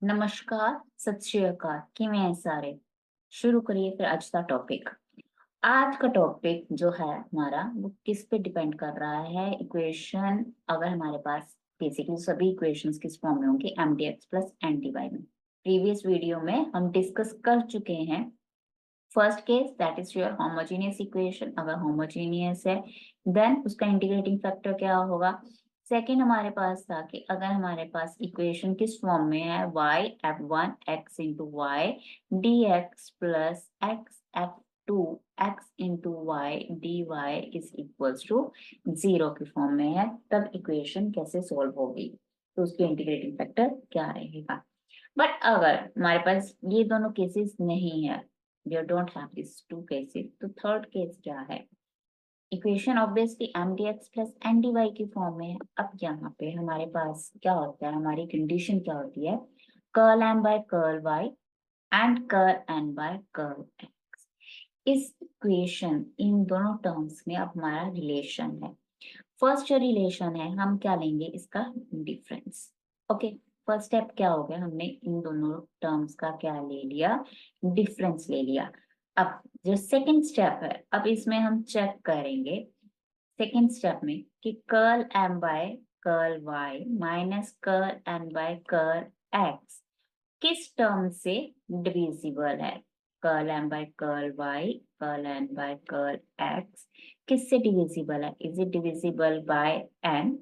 नमस्कार, सत श्री अकाल। किवें हैं सारे? शुरू करिए फिर आज का टॉपिक। आज का टॉपिक जो है हमारा वो किस पे डिपेंड कर रहा है? इक्वेशन। अगर हमारे पास बेसिकली सभी इक्वेशंस किस फॉर्म में होंगी? mdx प्लस dy में। प्रीवियस वीडियो में हम डिस्कस कर चुके हैं first case, that is your homogeneous equation. अगर होमोजेनियस है देन उसका इंटीग्रेटिंग फैक्टर क्या होगा? सेकेंड हमारे पास था कि अगर हमारे पास इक्वेशन किस फॉर्म में है, y f1 x into y dx plus x f2 x into y dy is equals to 0 के फॉर्म में है, तब इक्वेशन कैसे सोल्व होगी? तो उसके इंटीग्रेटिंग फैक्टर क्या रहेगा? बट अगर हमारे पास ये दोनों केसेस नहीं है, we don't have these two cases, तो थर्ड केस क्या है? Equation obviously mdx plus ndy की फॉर्म में है। अब यहाँ पे हमारे पास क्या होता है? हमारी कंडीशन क्या होती है? Curl m by curl y and curl n by curl x। इस इक्वेशन इन दोनों टर्म्स में अब हमारा रिलेशन है। फर्स्ट जो रिलेशन है हम क्या लेंगे? इसका डिफरेंस। ओके, फर्स्ट स्टेप क्या हो गया? हमने इन दोनों टर्म्स का क्या ले लिया? डिफरेंस ले लिया। अब जो सेकंड स्टेप है, अब इसमें हम चेक करेंगे सेकंड स्टेप में कि curl m by curl y minus curl n by curl x किस टर्म से डिविजिबल है? Curl m by curl y curl n by curl x किससे डिविजिबल है? Is it divisible by n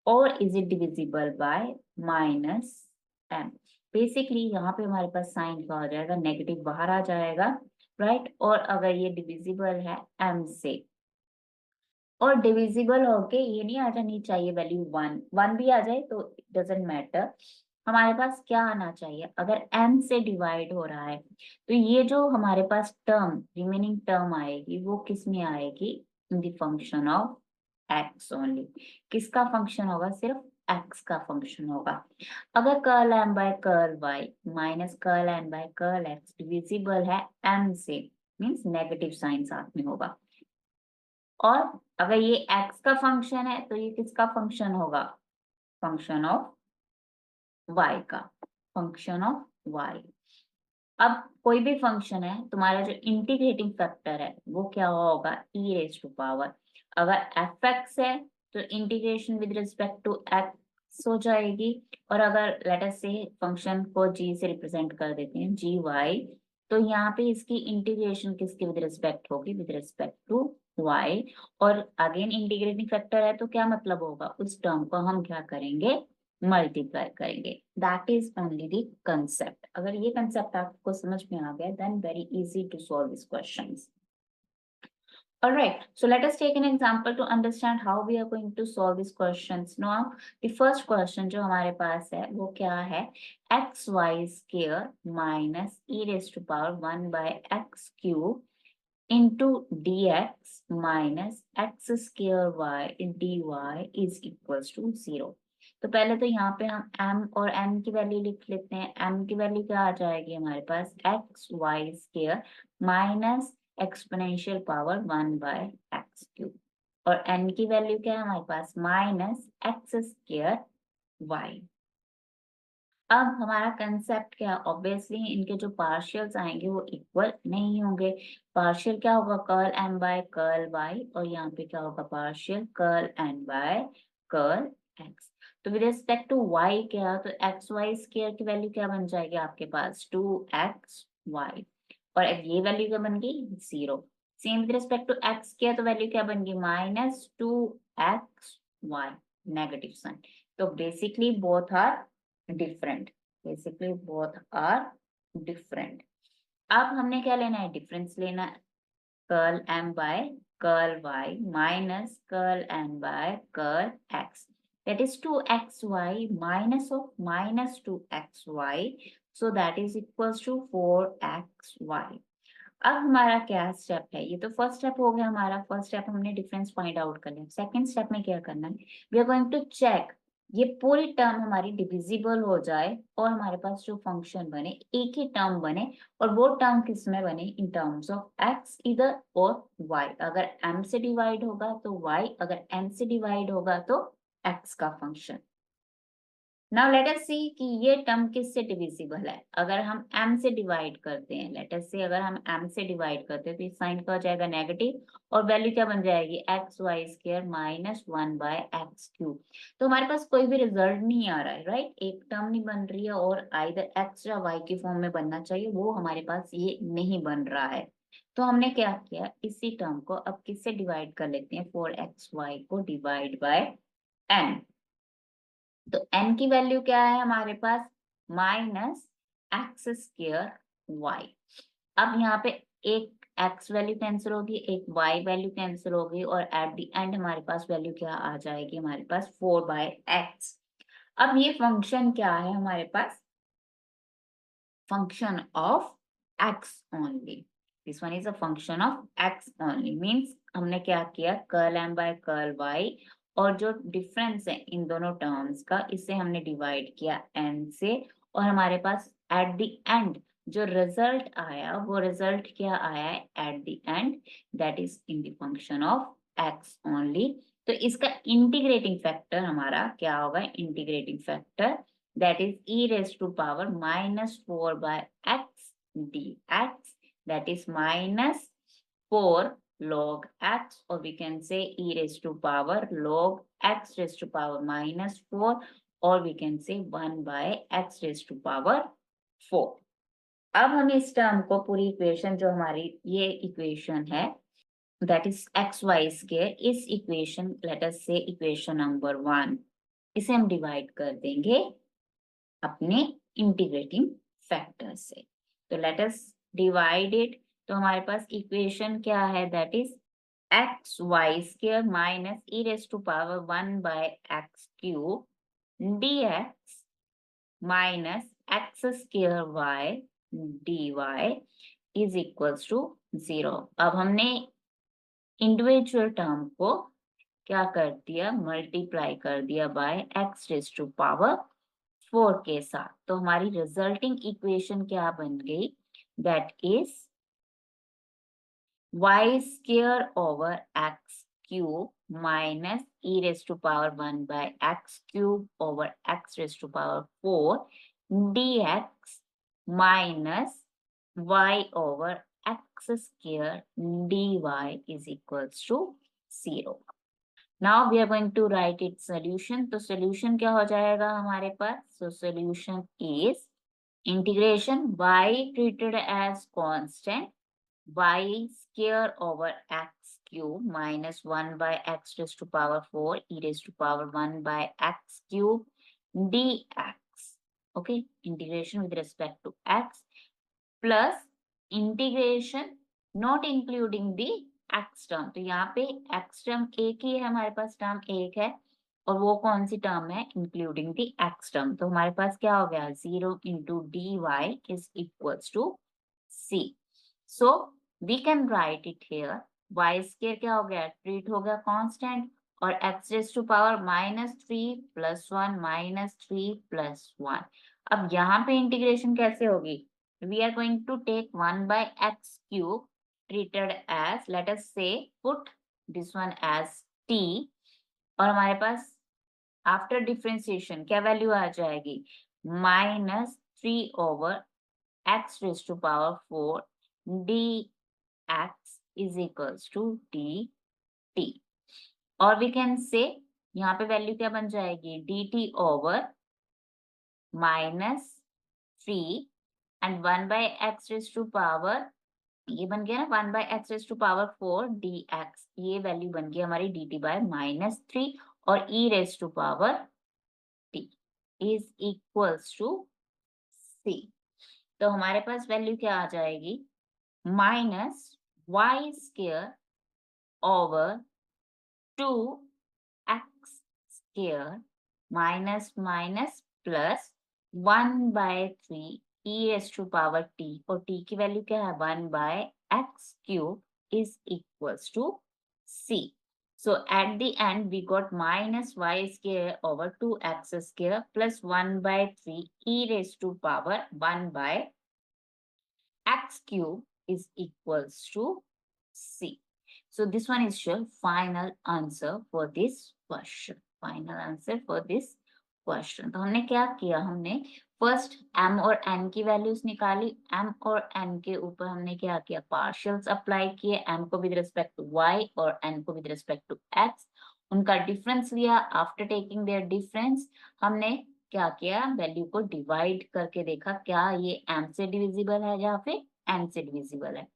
और is it divisible by minus m? Basically यहाँ पे हमारे पास sign क्या हो जाएगा? नेगेटिव बाहर आ जाएगा, राइट? और अगर ये डिविजिबल है m से, और डिविजिबल होके ये नहीं आ जानी चाहिए वैल्यू 1 भी आ जाए तो डजेंट मैटर। हमारे पास क्या आना चाहिए? अगर m से डिवाइड हो रहा है तो ये जो हमारे पास टर्म रिमेनिंग टर्म आएगी वो किस में आएगी? In the function of x only. किसका फंक्शन होगा? सिर्फ x का फंक्शन होगा। अगर curl m by curl y minus curl n by curl x divisible है m से, मीन्स नेगेटिव साइन साथ में होगा। और अगर ये x का फंक्शन है तो ये किसका फंक्शन होगा? फंक्शन ऑफ y का। Function of y। अब कोई भी फंक्शन है, तुम्हारा जो इंटीग्रेटिंग फैक्टर है वो क्या होगा? e raise to power. अगर fx है तो integration with respect to x हो जाएगी, और अगर लेट अस से फंक्शन को g से रिप्रेजेंट कर देते हैं gy, तो यहाँ पे इसकी इंटीग्रेशन किसके विद रिस्पेक्ट होगी? With respect to y। और अगेन इंटीग्रेटिंग फैक्टर है तो क्या मतलब होगा? उस टर्म को हम क्या करेंगे? मल्टीप्लाई करेंगे। That is only the concept. अगर ये कंसेप्ट आपको समझ में आ गया then very easy to solve this questions. All right, so let us take an example to understand how we are going to solve these questions. Now, the first question जो हमारे पास है वो क्या है? X y square minus e raise to power 1 by x cube into d x minus x square y d y is equals to 0। तो पहले तो यहाँ पे हम m और n की वैल्यू लिख लेते हैं। m की वैल्यू क्या आ जाएगी हमारे पास? X y square minus exponential power 1 by x cube, और n की वैल्यू क्या है हमारे पास? Minus x square y. अब हमारा कंसेप्ट क्या? ऑब्वियसली इनके जो पार्शियल्स आएंगे वो इक्वल नहीं होंगे। पार्शियल क्या होगा? Curl m by curl y, और यहाँ पे क्या होगा? Partial curl n by curl x। तो विद रिस्पेक्ट टू y क्या? तो एक्स वाई स्क्वायर की वैल्यू क्या बन जाएगी आपके पास? 2xy, और ये वैल्यू क्या बन गई? 0। Same with respect to x किया तो वैल्यू क्या बन गई? Minus 2xy, negative sign. तो basically both are different. Basically both are different. अब हमने क्या लेना है? डिफरेंस लेना है। Curl m by curl y minus curl n by curl x, that is 2xy minus of minus 2xy, so that is equals to 4xy। अब हमारा क्या स्टेप है? ये तो फर्स्ट स्टेप हो गया हमारा। फर्स्ट स्टेप हमने डिफरेंस फाइंड आउट कर लिया। सेकंड स्टेप में क्या करना है? We are going to check ये पूरी टर्म हमारी डिविजिबल हो जाए और हमारे पास जो फंक्शन बने एक ही टर्म बने, और वो टर्म किस में बने? इन टर्म्स ऑफ एक्स इधर और वाई। अगर m से डिवाइड होगा तो y, अगर n से डिवाइड होगा तो x का फंक्शन। नाउ लेट अस सी कि ये टर्म किससे डिविजिबल है। अगर हम m से डिवाइड करते हैं, लेट अस सी अगर हम m से डिवाइड करते हैं तो इस साइन का हो जाएगा नेगेटिव और वैल्यू क्या बन जाएगी xy² माइनस 1/x³। तो हमारे पास कोई भी रिजल्ट नहीं आ रहा है, राइट। एक टर्म नहीं बन रही है और आइदर x या y की फॉर्म में बनना चाहिए, वो हमारे पास ये नहीं बन रहा है। तो हमने क्या किया, इसी टर्म को अब किससे डिवाइड कर लेते हैं, 4xy को डिवाइड बाय n। तो n की वैल्यू क्या है हमारे पास, -x²y। अब यहाँ पे एक x वैल्यू कैंसिल होगी, एक y वैल्यू कैंसिल होगी और एट द एंड हमारे पास वैल्यू क्या आ जाएगी, हमारे पास 4/x। अब ये फंक्शन क्या है हमारे पास, function of x only. This one is a function of x only, means हमने क्या किया, curl m by curl y और जो डिफरेंस है इन दोनों टर्म्स का, इसे हमने डिवाइड किया n से और हमारे पास एट द एंड जो रिजल्ट आया वो रिजल्ट क्या आया है eight the and, that is in the function of x only. तो इसका इंटीग्रेटिंग फैक्टर हमारा क्या होगा, integrating factor that is e raised to power -4/x dx, that is -4 log x, or we can say e raised to power log x raised to power -4, or we can say 1/x raised to power 4। अब हम इस term को पूरी equation जो हमारी ये equation है that is xy², इस इक्वेशन लेट अस से इक्वेशन नंबर 1, इसे हम डिवाइड कर देंगे अपने इंटीग्रेटिंग फैक्टर से। तो लेट अस डिवाइड इट। तो हमारे पास इक्वेशन क्या है, that is xy² minus e raise to power 1/x³ dx minus x² y dy is equals to 0। अब हमने इंडिविजुअल टर्म को क्या कर दिया, मल्टीप्लाई कर दिया by x raise to power 4 के साथ। तो हमारी रिजल्टिंग इक्वेशन क्या बन गई, that is y² over x³ minus e raise to power 1/x³ over x raise to power 4 dx minus y over x² dy is equals to 0। Now we are going to write its solution। तो solution क्या हो जाएगा हमारे पास, so solution is integration y treated as constant y² over x³ minus 1/x raised to power 4 e raised to power 1/x³ dx, okay, integration with respect to x plus integration not including the x term. तो यहाँ पे x term एक ही है, हमारे पास term एक है और वो कौन सी टर्म है, इंक्लूडिंग दी x टर्म। तो हमारे पास क्या हो गया, 0 into dy is equals to c। So we can write it here, y² क्या हो गया, ट्रीट हो गया कांस्टेंट और x raised to power -3 + 1 -3 + 1। अब यहाँ पे इंटीग्रेशन कैसे होगी, we are going to take 1/x³ treated as, let us say put this one as t, और हमारे पास आफ्टर डिफरेंशिएशन क्या वैल्यू आ जाएगी, -3 over x raised to power 4 dx is equals to dt, और we can say यहाँ पे value क्या बन जाएगी, dt over -3 and 1/x raised to power, ये बन गया ना 1/x raised to power 4 dx, ये वैल्यू बन गई हमारी dt बाय -3 और e raised to power t is equals to c। तो हमारे पास वैल्यू क्या आ जाएगी, -y² over 2x² minus minus plus 1/3 e raised to power t, और t की वैल्यू क्या है, 1/x³ is equals to c। So at the end we got -y² over 2x² plus 1/3 e raised to power 1/x³ is equals to c। So this one is your final answer for this question. Final answer for this question. तो हमने क्या किया, हमने first m और n की values निकाली, m और n के ऊपर हमने क्या किया, पार्शियल्स अप्लाई किए, m को विद रिस्पेक्ट टू y और n को विद रिस्पेक्ट टू x, उनका डिफरेंस लिया। आफ्टर टेकिंग देयर डिफरेंस हमने क्या किया, वैल्यू को डिवाइड करके देखा क्या ये m से डिविजिबल है या फिर n से डिविजिबल है।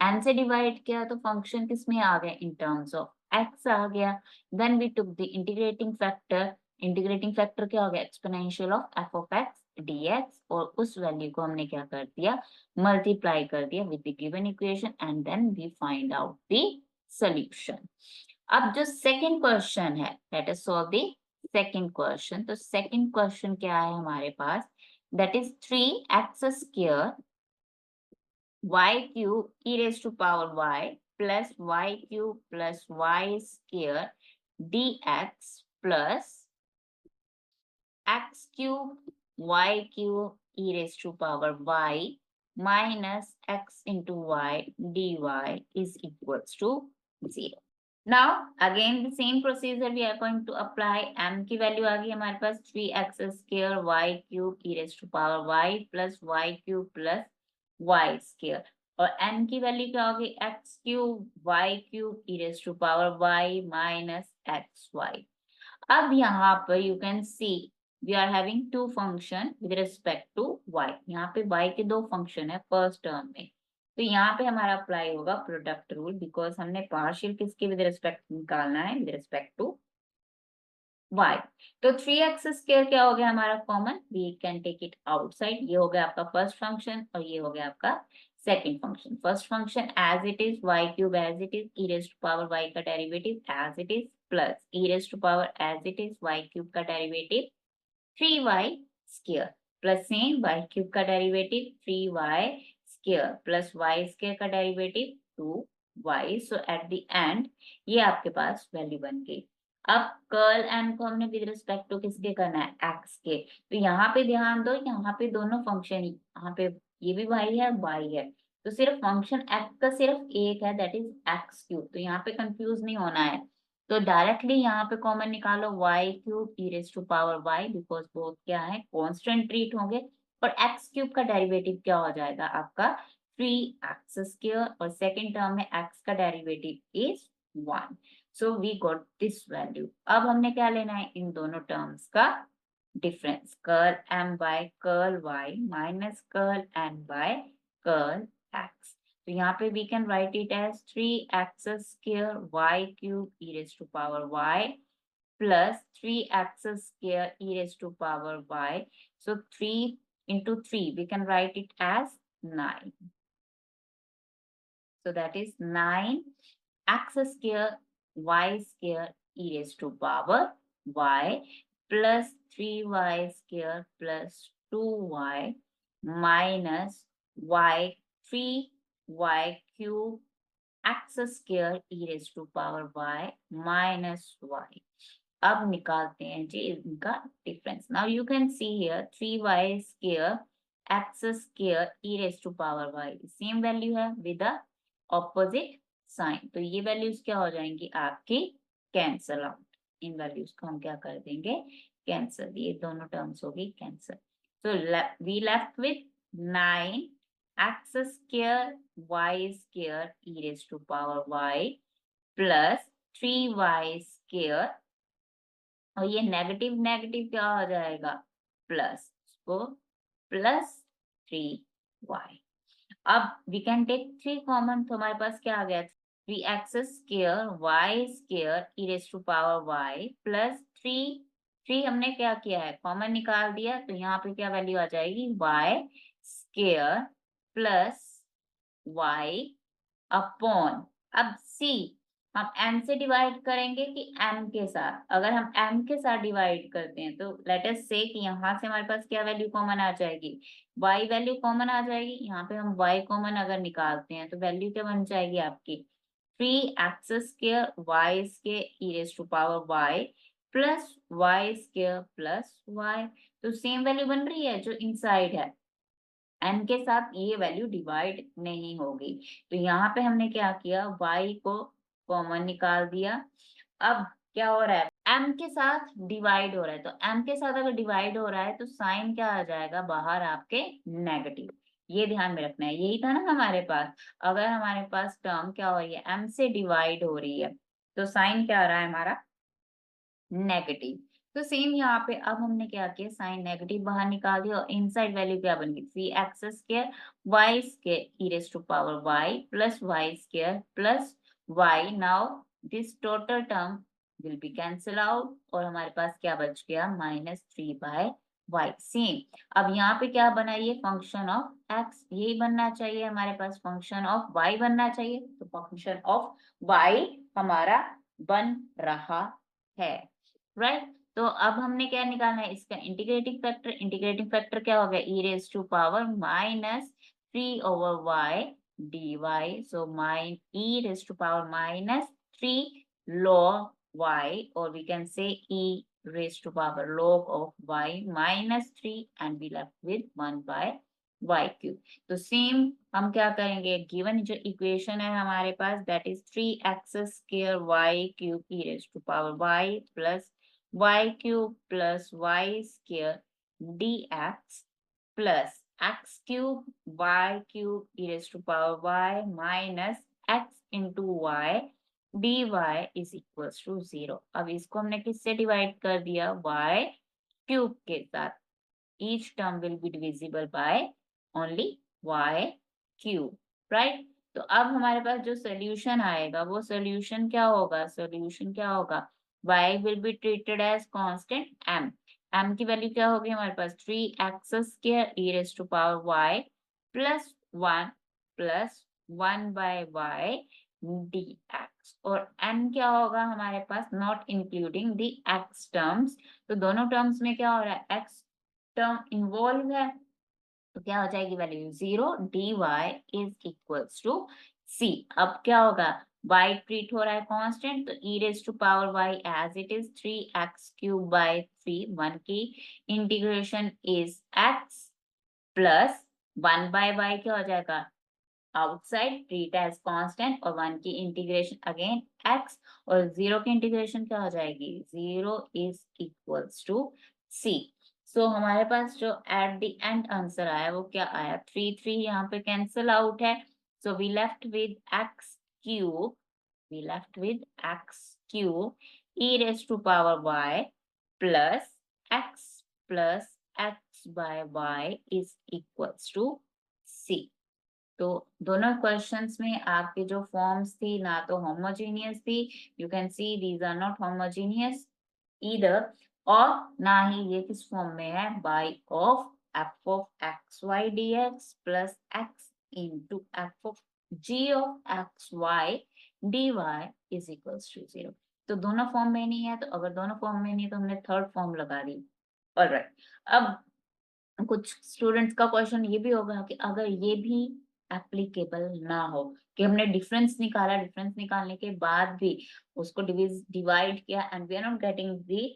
n से डिवाइड किया तो फंक्शन किस में आ गया, इन टर्म्स ऑफ x आ गया। Then we took the integrating factor, integrating factor क्या हो गया, exponential of f of x dx, और उस वैल्यू को हमने क्या कर दिया, मल्टीप्लाई कर दिया with the given equation and then we find out the solution. अब जो सेकंड क्वेश्चन है, let us solve the second question. तो सेकंड क्वेश्चन क्या है हमारे पास, that is 3x square y cube e raised to power y plus y cube plus y square dx plus x cube y cube e raised to power y minus x into y dy is equals to 0. Now again the same procedure we are going to apply. m की value आ गई हमारे पास 3x square y cube e raised to power y plus y cube plus y square, और n की value क्या होगी, x cube y cube e raised to power y minus xy। अब यहाँ पर you can see we are having two function with respect to y, यहाँ पे y के दो फंक्शन है फर्स्ट टर्म में, तो यहाँ पे हमारा अप्लाई होगा प्रोडक्ट रूल, बिकॉज हमने पार्शियल किसके विद रिस्पेक्ट निकालना है, विद रिस्पेक्ट टू y। तो 3x स्क्वायर क्या हो गया हमारा common, we can take it outside, ये हो गया आपका फर्स्ट फंक्शन और ये हो गया आपका second function. First function as it is y cube as it is e raise to power y का derivative as it is plus e raise to power as it is y cube का derivative 3y square plus same y cube का derivative 3y square plus y square का derivative 2y। So at the end ये आपके पास value बन गई। अब curl N को हमने विद रिस्पेक्ट टू किसके करना है, एक्स के, तो यहाँ पे ध्यान दो, यहाँ पे दोनों फंक्शन, यहाँ पे ये भी y है y है, तो सिर्फ फंक्शन एक्स का सिर्फ एक है दैट इज एक्स क्यूब, तो यहाँ पे कंफ्यूज नहीं होना है। तो डायरेक्टली यहाँ पे कॉमन निकालो y cube e raise to power y, because both क्या है कांस्टेंट ट्रीट होंगे, और x क्यूब का डेरिवेटिव क्या हो जाएगा आपका 3x स्क्वायर, और सेकंड टर्म में x का derivative is 1। So we got this value. अब हमने क्या लेना है, इन दोनों टर्म्स का difference, curl m by curl y minus curl n by curl x। तो यहाँ पे we can write it as 3x square y cube e raised to power y plus 3x square e raised to power y. So 3 into 3 we can write it as 9. So that is 9x square y square e raised to power y plus 3y square plus 2y minus y 3y cube x square e raised to power y minus y। अब निकालते हैं जी इनका difference. Now you can see here 3y square x square e raised to power y, same value है with the opposite sign, तो ये values क्या हो जाएंगी आपकी कैंसल आउट, इन वैल्यूज को हम क्या कर देंगे कैंसल, ये दोनों टर्म्स होगी कैंसल। तो we left with 9x square y square e raised to power y plus 3y square, और ये नेगेटिव नेगेटिव क्या हो जाएगा प्लस, को प्लस 3y। अब वी कैन टेक 3 कॉमन, तो हमारे पास क्या आ गया 3x square y square e raise to power y plus 3 हमने क्या किया है कॉमन निकाल दिया, तो यहाँ पे क्या वैल्यू आ जाएगी y square plus y upon, अब c हम m से डिवाइड करेंगे कि m के साथ, अगर हम m के साथ डिवाइड करते हैं तो लेट अस से कि यहाँ से हमारे पास क्या वैल्यू कॉमन आ जाएगी, y वैल्यू कॉमन आ जाएगी, यहाँ पे हम y कॉमन अगर निकालते हैं तो वैल्यू क्या बन जाएगी आपकी 3x square y square e raise to power y plus y square plus y, तो सेम वैल्यू बन रही है जो इनसाइड है, n के साथ ये वैल्यू डिवाइड नहीं होगी, तो यहाँ पे हमने क्या किया y को कॉमन निकाल दिया। अब क्या हो रहा है m के साथ डिवाइड हो रहा है, तो m के साथ अगर डिवाइड हो रहा है तो साइन क्या आ जाएगा बाहर आपके नेगेटिव। ये ध्यान में रखना है, यही था ना हमारे पास। अगर हमारे पास टर्म क्या हो रही है, m से डिवाइड हो रही है, तो साइन क्या आ रहा है हमारा नेगेटिव। तो सेम यहाँ पे अब हमने क्या किया, साइन नेगेटिव बाहर निकाल दिया और इनसाइड वैल्यू क्या बन गई, 3x² y square e raise to power y plus y square plus y। Now this total term will be cancel out और हमारे पास क्या बच गया, -3/y। सेम अब यहाँ पे क्या बना, ये फंक्शन ऑफ x, यही बनना चाहिए हमारे पास, फंक्शन ऑफ y बनना चाहिए, तो फंक्शन ऑफ y हमारा बन रहा है, राइट। तो अब हमने क्या निकालना है, इसका इंटीग्रेटिंग फैक्टर। इंटीग्रेटिंग फैक्टर क्या हो गया, E raise to power -3/y dy, so mine E raise to power -3 log y, or we can say e raised to power log of y -3 and we left with 1/y³। तो same हम क्या करेंगे, given जो equation है हमारे पास, that is 3x² y³ e raise to power y plus y³ plus y² dx plus x³ y³ e raise to power y minus x into y dy is equals to 0। अब इसको हमने किससे divide कर दिया, y³ के साथ। each term will be divisible by only y³, right। तो अब हमारे पास जो सोल्यूशन आएगा वो सोल्यूशन क्या होगा, सोल्यूशन क्या होगा, y will be treated as constant m। m की वैल्यू क्या होगी हमारे पास, 3x² e raised to power y plus 1 plus 1/y dx, और n क्या होगा हमारे पास, not including the x terms. तो दोनों टर्म्स में क्या हो रहा है, x टर्म इन्वॉल्व है, तो क्या हो जाएगी value 0, dy is equals to c। अब क्या होगा, y ट्रीट हो रहा है कांस्टेंट, तो e raise to power y as it is 3x³ 1 की integration is x plus 1/y क्या हो जाएगा, आउटसाइड ट्रीट एज कांस्टेंट, और 1 की इंटीग्रेशन अगेन x, और 0 की इंटीग्रेशन क्या हो जाएगी, 0 इज इक्वल्स टू c। सो हमारे पास जो एट द एंड आंसर आया वो क्या आया, 3 यहाँ पे कैंसिल आउट है, so we left with x³ we left with x³ e raised to power y plus x plus x by y is equals to c। तो दोनों क्वेश्चंस में आपके जो फॉर्म्स थी ना तो होमोजीनियस थी, you can see these are not homogeneous either, और ना ही ये किस फॉर्म में है, by of f of x y d x plus x into f of g of x y d y is equals to 0। तो दोनों form में नहीं है, तो अगर दोनों फॉर्म में नहीं है तो हमने थर्ड फॉर्म लगा दी। ऑलराइट, अब कुछ स्टूडेंट्स का क्वेश्चन ये भी होगा कि अगर ये भी एप्लीकेबल ना हो, कि हमने डिफरेंस निकाला, डिफरेंस निकालने के बाद भी उसको डिवाइड किया and we are not getting the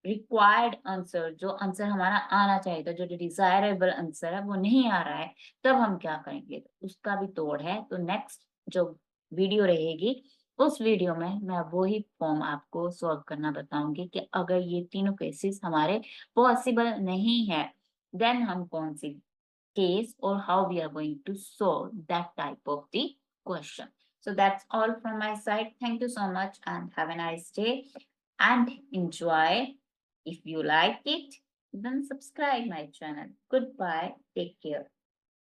required answer, जो आंसर हमारा आना चाहिए था, जो डिजायरेबल आंसर है वो नहीं आ रहा है, तब हम क्या करेंगे, तो उसका भी तोड़ है। तो नेक्स्ट जो वीडियो रहेगी उस वीडियो में मैं वही फॉर्म आपको सॉल्व करना बताऊंगी कि अगर ये तीनों केसेस हमारे पॉसिबल नहीं है, then हम कौन सी case or how we are going to solve that type of the question. So that's all from my side. Thank you so much and have a nice day and enjoy. If you like it, then subscribe my channel. Goodbye. Take care.